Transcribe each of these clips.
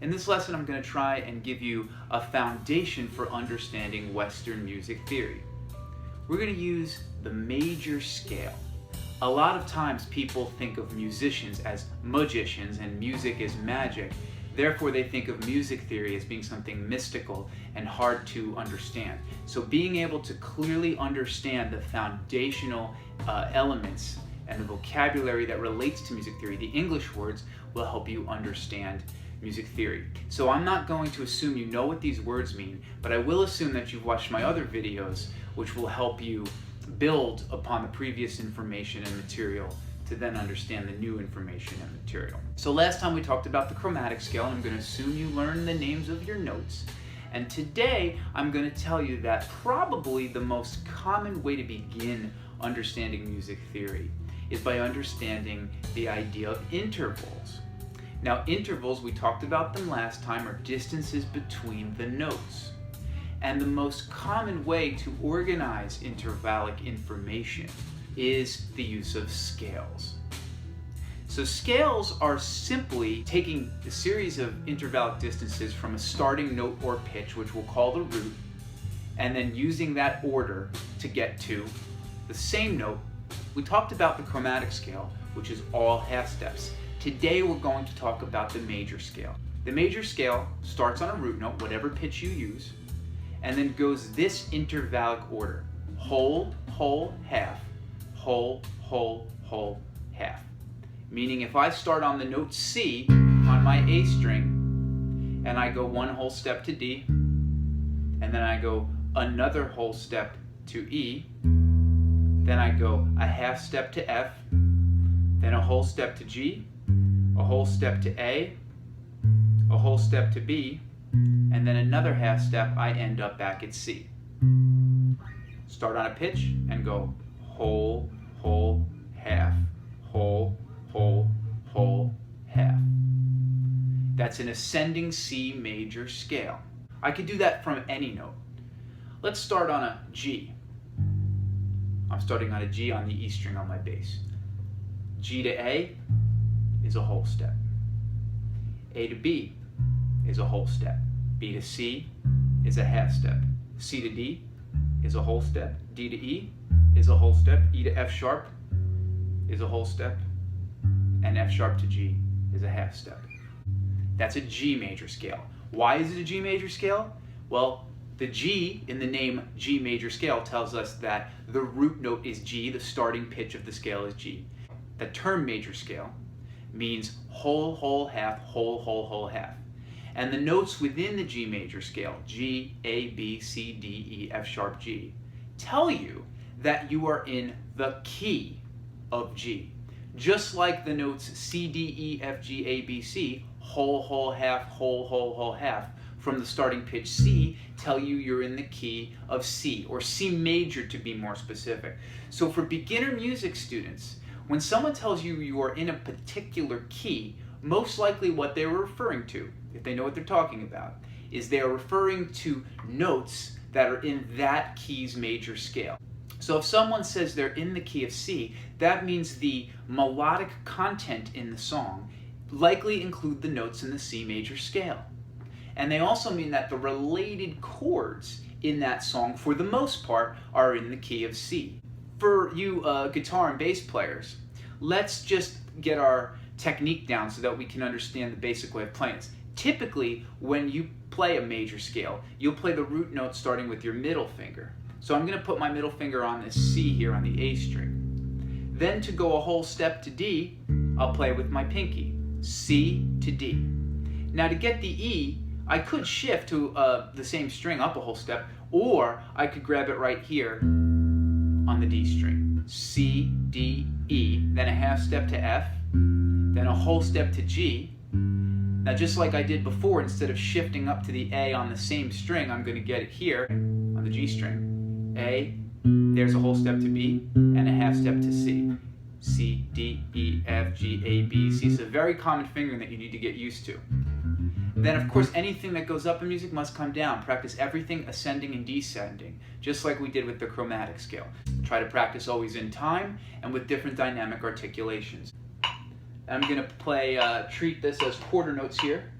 In this lesson, I'm going to try and give you a foundation for understanding Western music theory. We're going to use the major scale. A lot of times people think of musicians as magicians and music as magic. Therefore, they think of music theory as being something mystical and hard to understand. So being able to clearly understand the foundational elements and the vocabulary that relates to music theory, the English words, will help you understand music theory. So I'm not going to assume you know what these words mean, but I will assume that you've watched my other videos, which will help you build upon the previous information and material to then understand the new information and material. So last time we talked about the chromatic scale, and I'm going to assume you learned the names of your notes. And today I'm going to tell you that probably the most common way to begin understanding music theory is by understanding the idea of intervals. Now, intervals, we talked about them last time, are distances between the notes. And the most common way to organize intervallic information is the use of scales. So scales are simply taking a series of intervallic distances from a starting note or pitch, which we'll call the root, and then using that order to get to the same note. We talked about the chromatic scale, which is all half steps. Today we're going to talk about the major scale. The major scale starts on a root note, whatever pitch you use, and then goes this intervallic order: whole, whole, half, whole, whole, whole, half. Meaning if I start on the note C on my A string, and I go one whole step to D, and then I go another whole step to E, then I go a half step to F, then a whole step to G, a whole step to A, a whole step to B, and then another half step, I end up back at C. Start on a pitch and go whole, whole, half, whole, whole, whole, half. That's an ascending C major scale. I could do that from any note. Let's start on a G. I'm starting on a G on the E string on my bass. G to A is a whole step. A to B is a whole step. B to C is a half step. C to D is a whole step. D to E is a whole step. E to F sharp is a whole step. And F sharp to G is a half step. That's a G major scale. Why is it a G major scale? Well, the G in the name G major scale tells us that the root note is G, the starting pitch of the scale is G. The term major scale means whole, whole, half, whole, whole, whole, half. And the notes within the G major scale, G, A, B, C, D, E, F sharp, G, tell you that you are in the key of G. Just like the notes C, D, E, F, G, A, B, C, whole, whole, half, whole, whole, whole, half, from the starting pitch C, tell you you're in the key of C, or C major to be more specific. So for beginner music students, when someone tells you you are in a particular key, most likely what they're referring to, if they know what they're talking about, is they are referring to notes that are in that key's major scale. So if someone says they're in the key of C, that means the melodic content in the song likely include the notes in the C major scale. And they also mean that the related chords in that song, for the most part, are in the key of C. For you guitar and bass players, let's just get our technique down so that we can understand the basic way of playing this. Typically, when you play a major scale, you'll play the root note starting with your middle finger. So I'm going to put my middle finger on this C here on the A string. Then to go a whole step to D, I'll play with my pinky, C to D. Now to get the E, I could shift to the same string up a whole step, or I could grab it right here on the D string. C, D, E, then a half step to F, then a whole step to G. Now just like I did before, instead of shifting up to the A on the same string, I'm going to get it here on the G string. A, there's a whole step to B, and a half step to C. C, D, E, F, G, A, B, C. It's a very common fingering that you need to get used to. Then of course anything that goes up in music must come down. Practice everything ascending and descending, just like we did with the chromatic scale. Try to practice always in time and with different dynamic articulations. I'm going to play, treat this as quarter notes here.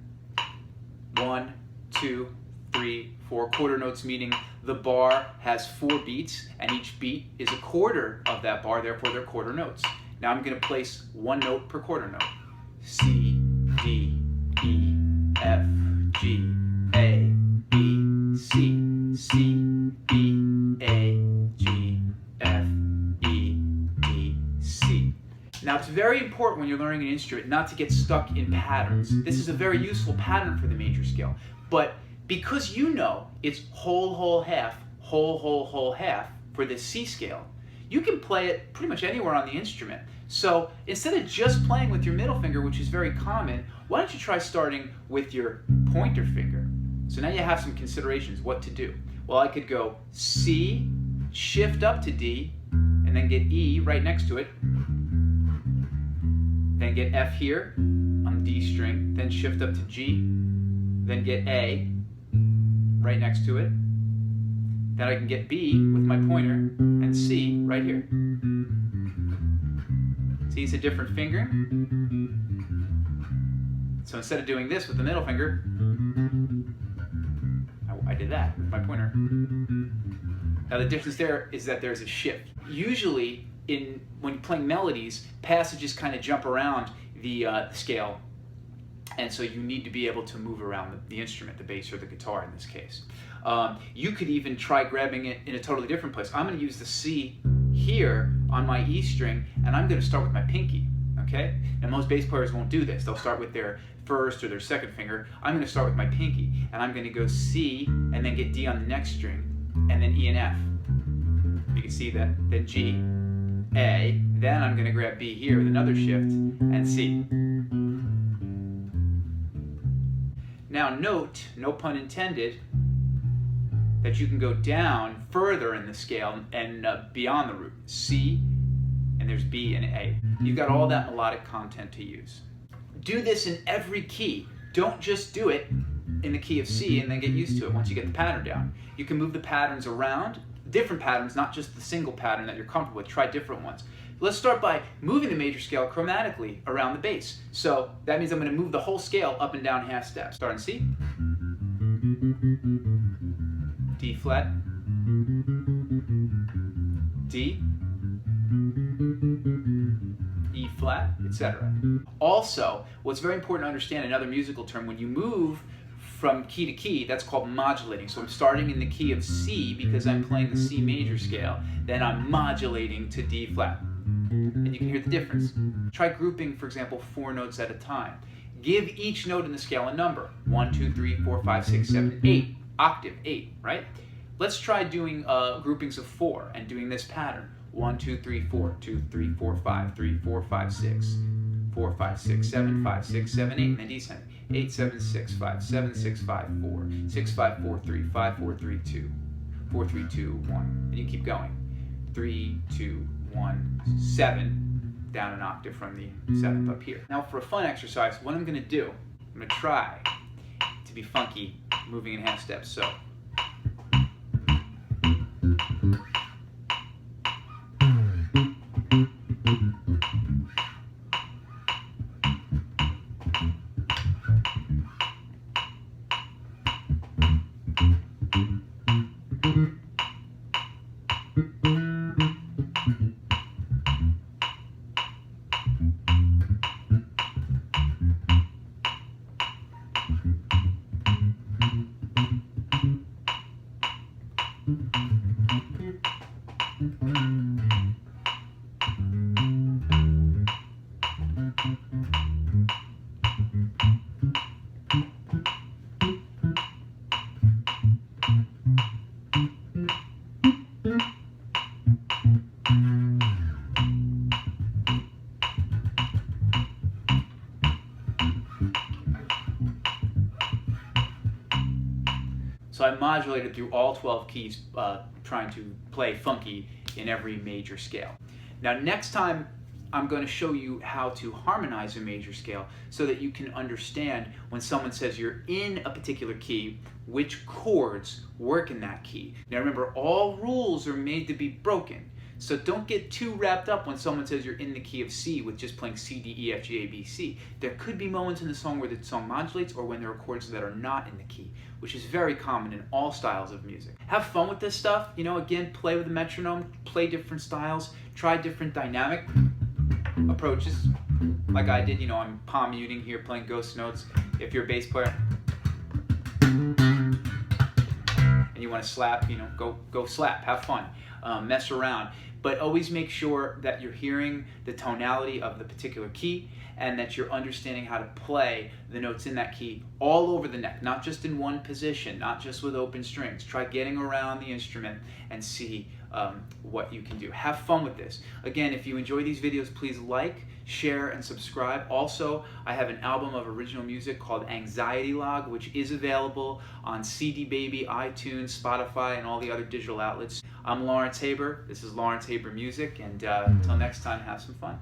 1, 2, 3, 4 quarter notes, meaning the bar has 4 beats, and each beat is a quarter of that bar, therefore they're quarter notes. Now I'm going to place one note per quarter note. C, D, E, F, G, A, B, C, C, B, A, G, F, E, D, C. Now it's very important when you're learning an instrument not to get stuck in patterns. This is a very useful pattern for the major scale, but because you know it's whole, whole, half, whole, whole, whole, half for this C scale, you can play it pretty much anywhere on the instrument. So instead of just playing with your middle finger, which is very common, why don't you try starting with your pointer finger? So now you have some considerations what to do. Well, I could go C, shift up to D, and then get E right next to it. Then get F here on the D string, then shift up to G, then get A right next to it. Then I can get B with my pointer and C right here. See, it's a different finger. So instead of doing this with the middle finger, I did that with my pointer. Now the difference there is that there's a shift. Usually, when you're playing melodies, passages kind of jump around the scale, and so you need to be able to move around the instrument, the bass or the guitar in this case. You could even try grabbing it in a totally different place. I'm going to use the C here on my E string, and I'm going to start with my pinky. Okay? Now most bass players won't do this. They'll start with their first or their second finger. I'm going to start with my pinky, and I'm going to go C and then get D on the next string, and then E and F. You can see that, then G, A, then I'm going to grab B here with another shift, and C. Now note, no pun intended, that you can go down further in the scale and beyond the root. C, and there's B and A. You've got all that melodic content to use. Do this in every key. Don't just do it in the key of C and then get used to it once you get the pattern down. You can move the patterns around, different patterns, not just the single pattern that you're comfortable with. Try different ones. Let's start by moving the major scale chromatically around the bass. So that means I'm going to move the whole scale up and down half steps. Start in C, D flat, D, E flat, etc. Also, what's very important to understand, another musical term, when you move from key to key, that's called modulating. So I'm starting in the key of C because I'm playing the C major scale, then I'm modulating to D flat. And you can hear the difference. Try grouping, for example, 4 notes at a time. Give each note in the scale a number. 1, 2, 3, 4, 5, 6, 7, 8. Octave, 8, right? Let's try doing groupings of 4 and doing this pattern. 1, 2, 3, 4, 2, 3, 4, 5, 3, 4, 5, 6, 4, 5, 6, 7, 5, 6, 7, 8, and then descending. 8, 7, 6, 5, 7, 6, 5, 4, 6, 5, 4, 3, 5, 4, 3, 2, 4, 3, 2, 1. And you keep going. 3, 2, 1, 7, down an octave from the 7th up here. Now for a fun exercise, what I'm going to do, I'm going to try to be funky moving in half steps. So. So I modulated through all 12 keys, trying to play funky in every major scale. Now next time I'm going to show you how to harmonize a major scale so that you can understand when someone says you're in a particular key, which chords work in that key. Now remember, all rules are made to be broken. So don't get too wrapped up when someone says you're in the key of C with just playing C, D, E, F, G, A, B, C. There could be moments in the song where the song modulates or when there are chords that are not in the key, which is very common in all styles of music. Have fun with this stuff. You know, again, play with the metronome, play different styles, try different dynamic approaches. Like I did, you know, I'm palm muting here, playing ghost notes. If you're a bass player and you want to slap, you know, go slap, have fun, mess around. But always make sure that you're hearing the tonality of the particular key and that you're understanding how to play the notes in that key all over the neck, not just in one position, not just with open strings. Try getting around the instrument and see what you can do. Have fun with this. Again, if you enjoy these videos, please like, share, and subscribe. Also, I have an album of original music called Anxiety Log, which is available on CD Baby, iTunes, Spotify, and all the other digital outlets. I'm Lawrence Haber. This is Lawrence Haber Music, and until next time, have some fun.